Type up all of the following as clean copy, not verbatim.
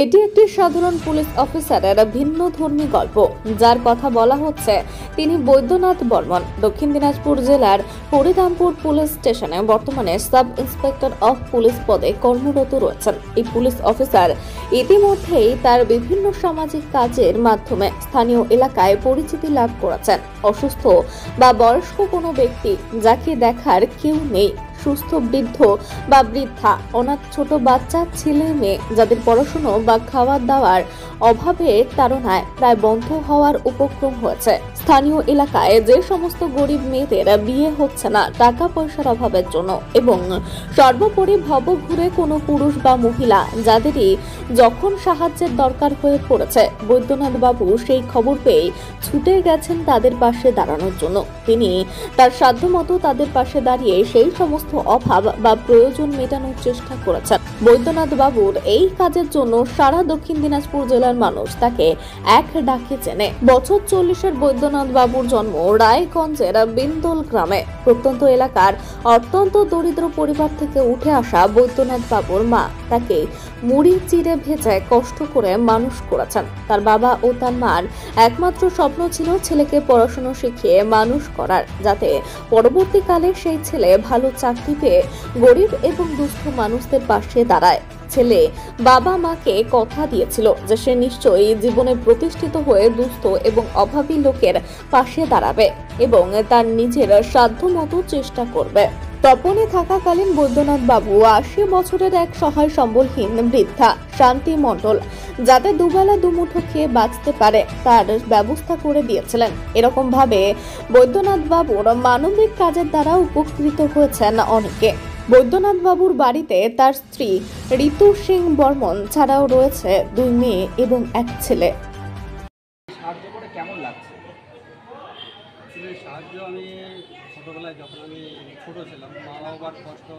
এটি একটি সাধারণ পুলিশ অফিসারের ভিন্নধর্মী গল্প, যার কথা বলা হচ্ছে। তিনি বৈদ্যনাথ বর্মন দক্ষিণ দিনাজপুর জেলার হরিরামপুর পুলিশ স্টেশনে বর্তমানে সাব ইন্সপেক্টর অফ পুলিশ পদে কর্মরত রয়েছেন। এই পুলিশ অফিসার ইতিমধ্যেই তার বিভিন্ন সামাজিক কাজের মাধ্যমে স্থানীয় এলাকায় পরিচিতি লাভ করেছেন। অসুস্থ বা বয়স্ক কোনো ব্যক্তি যাকে দেখার কেউ নেই, সুস্থ বৃদ্ধ বা বৃদ্ধা, অনাথ ছোট বাচ্চা, ছেলে মেয়ে যাদের পড়াশুনো বা খাওয়া দাওয়ার অভাবের তাড়নায় প্রায় বন্ধ হওয়ার উপক্রম হয়েছে। স্থানীয় এলাকায় যে সমস্ত গরিব মেয়েদের বিয়ে হচ্ছে না টাকা পয়সার অভাবের জন্য, এবং সর্বোপরি ভবঘুরে কোনো পুরুষ বা মহিলা যাদেরই যখন সাহায্যের দরকার হয়ে পড়েছে, বৈদ্যনাথ বাবু সেই খবর পেয়ে ছুটে গেছেন তাদের পাশে দাঁড়ানোর জন্য। তিনি তার সাধ্যমতো তাদের পাশে দাঁড়িয়ে সেই সমস্ত অভাব বা প্রয়োজন মেটানোর চেষ্টা করেছেন। বৈদ্যনাথ বাবুর এই কাজের জন্য সারা দক্ষিণ দিনাজপুর জেলার মানুষ তাকে এক ডাকে চেনে। বছর 40-এর বৈদ্যনাথ বাবুর জন্ম রায়গঞ্জের বিন্দল গ্রামে। প্রত্যন্ত এলাকার অত্যন্ত দরিদ্র পরিবার থেকে উঠে আসা বৈদ্যনাথ বাবুর মা তাকে মুড়ি চিড়ে ভেজে কষ্ট করে মানুষ করেছেন। তার বাবা ও তার মার একমাত্র স্বপ্ন ছিল ছেলেকে পড়াশোনা শিখিয়ে মানুষ করার, যাতে পরবর্তীকালে সেই ছেলে ভালো চাকরি পেয়ে গরিব এবং দুস্থ মানুষদের পাশে দাঁড়ায়। ছেলে বাবা মাকে কথা দিয়েছিল যে সে নিশ্চয়ই জীবনে প্রতিষ্ঠিত হয়ে দুস্থ এবং অভাবী লোকের পাশে দাঁড়াবে এবং তার নিজের সাধ্যমতো চেষ্টা করবে। তপনে থাকাকালীন বৈদ্যনাথ বাবু 80 বছরের এক সহায় সম্বলহীন বৃদ্ধা শান্তি মণ্ডল যাতে দুবেলা দুমুঠো খেয়ে বাঁচতে পারে তার ব্যবস্থা করে দিয়েছিলেন। এরকম ভাবে বৈদ্যনাথ বাবুর মানবিক কাজের দ্বারা উপকৃত হয়েছেন অনেকে। বৈদ্যনাথ বাবুর বাড়িতে তার স্ত্রী ঋতু সিং বর্মন ছাড়াও রয়েছে 2 মেয়ে এবং 1 ছেলে। সাহায্য করে কেমন লাগছে? সাহায্য আমি ছোটোবেলায় যখন আমি ছোটো ছিলাম, মা বাবার কষ্ট,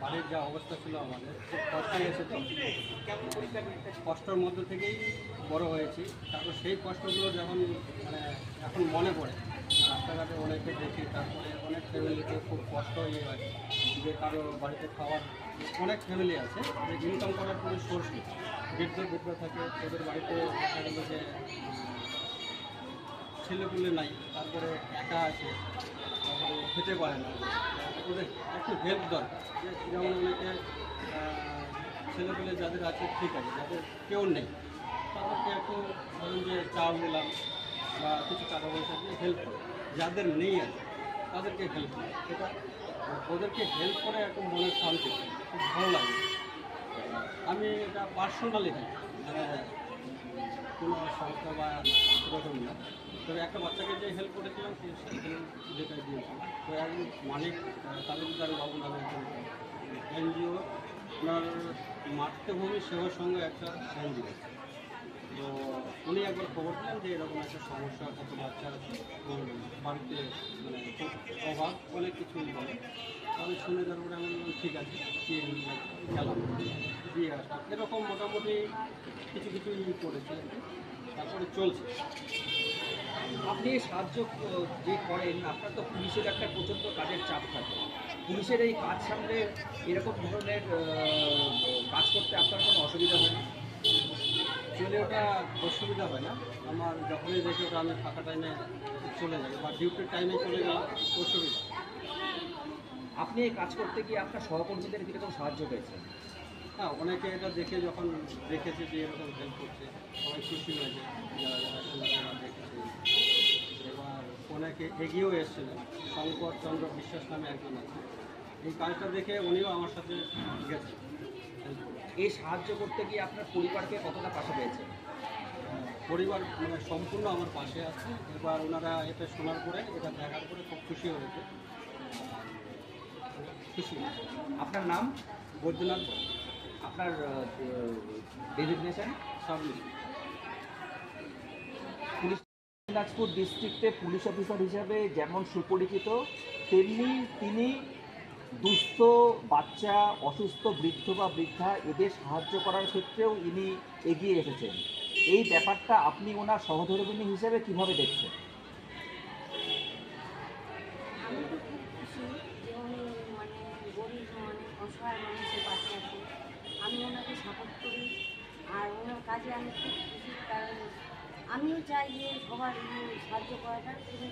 বাড়ির যা অবস্থা ছিল আমাদের খুব কষ্টই এসেছে। কষ্টের মধ্যে থেকেই বড় হয়েছি। তারপর সেই কষ্টগুলো যখন এখন মনে পড়ে, রাস্তাঘাটে অনেকে দেখি, তারপরে অনেক ফ্যামিলিতে খুব কষ্ট হয় যে কারো বাড়িতে খাওয়ার, অনেক ফ্যামিলি আছে যে ইনকাম করার কোনো সোর্স নেই, বৃদ্ধ থাকে, ওদের বাড়িতে দেখা গেল যে ছেলেপুলে নাই, তারপরে একা আছে, তারপরে খেতে পারে না, ওদের একটু হেল্প দরকার। যেমন অনেকে ছেলেপুলে যাদের আছে ঠিক আছে, যাদের কেউ নেই তাদেরকে একটু ধরুন যে চাল দিলাম বা কিছু টাকা পয়সা দিয়ে হেল্প করে। যাদের নেই আছে তাদেরকে হেল্প করে, সেটা ওদেরকে হেল্প করে একটু মনের শান্তি, খুব ভালো লাগে। আমি এটা পার্সোনালি দিই, কোনো সংস্থা বা এরকম না। তবে একটা বাচ্চাকে যে হেল্প করেছিলাম যেটা দিয়েছিলাম, তো একজন মালিক তালুকদার বাবু নামে একজন এনজিও, ওনার মাতৃভূমি সেবার সঙ্গে একটা এনজিও, তো উনি একবার খবর দিলেন যে এরকম একটা সমস্যা, কত বাচ্চা আছে বাড়িতে, খুব অভাব, অনেক কিছুই বলে। আমি শুনে যাওয়ার পরে আমি বললাম ঠিক আছে, গেলাম দিয়ে আসলাম। এরকম মোটামুটি কিছু করেছি, তারপরে চলছে। আপনি সাহায্য যে করেন, আপনার তো পুলিশের একটা প্রচণ্ড কাজের চাপ থাকে। পুলিশের এই কাজ সামলে এরকম ধরনের কাজ করতে আপনার কোনো অসুবিধা হয় না? চলে ওটা অসুবিধা হয় না আমার, যখনই দেখি ওটা আমি ফাঁকা টাইমে চলে যাই বা ডিউটির টাইমে চলে গেলাম, অসুবিধা। আপনি এই কাজ করতে গিয়ে আপনার সহকর্মীদের কীরকম সাহায্য পেয়েছেন? হ্যাঁ, অনেকে এটা দেখে যখন দেখেছে যে এরকম হেল্প করছে, সবাই খুশি হয়েছে, যারা দেখেছে। এবার অনেকে এগিয়েও এসেছিলেন, শঙ্কর চন্দ্র বিশ্বাস নামে একজন আছে, এই কাজটা দেখে উনিও আমার সাথে গেছে হেল্প করে। এই সাহায্য করতে গিয়ে আপনার পরিবারকে কতটা পাশে পেয়েছে? পরিবার সম্পূর্ণ আমার পাশে আছে। এবার ওনারা এটা শোনার পরে, এটা দেখার পরে খুব খুশি হয়েছে। খুশি। আপনার নাম? বৈদ্যনাথ, আপনার ডেজিগনেশন? সাব পুলিশ দিনাজপুর ডিস্ট্রিক্টে পুলিশ অফিসার হিসাবে যেমন সুপরিচিত, তেমনি তিনি দুস্থ বাচ্চা, অসুস্থ বৃদ্ধ বা বৃদ্ধা এদের সাহায্য করার ক্ষেত্রেও ইনি এগিয়ে এসেছেন। এই ব্যাপারটা আপনি ওনার সহধর্মিণী হিসেবে কিভাবে দেখছেন? গরিব অসহায় মানুষের পাশে আছে। আমি ওনাকে সাপোর্ট করি, কাজে আমি খুব খুশি, কারণ আমিও চাই যে সবার সাহায্য করাটা খুবই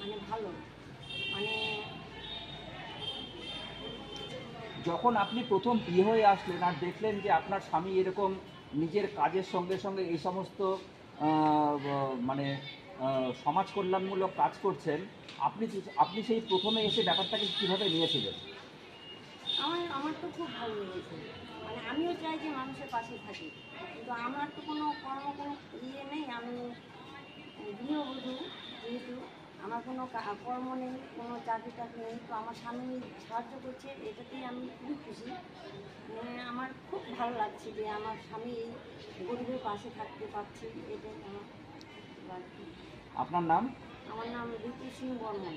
মানে ভালো, মানে যখন আপনি প্রথম বিয়ে হয়ে আসলেন আর দেখলেন যে আপনার স্বামী এরকম নিজের কাজের সঙ্গে সঙ্গে এই সমস্ত মানে সমাজ কল্যাণমূলক কাজ করছেন, আপনি সেই প্রথমে এসে ব্যাপারটাকে কীভাবে নিয়েছিলেন? আমার তো খুব ভালো লেগেছে, মানে আমিও চাই যে মানুষের পাশে থাকি, কিন্তু আমার তো কোনো কোনো নেই, আমি গৃহবধূ, যেহেতু আমার কোনো কর্ম নেই, কোনো চাকরি টাকরি নেই, তো আমার স্বামী সাহায্য করছে, এটাতেই আমি খুবই খুশি। মানে আমার খুব ভালো লাগছে যে আমার স্বামী এই গরিবের পাশে থাকতে পারছে, এটাই আমার লাগছে। আপনার নাম? আমার নাম ঋতু সিং বর্মন।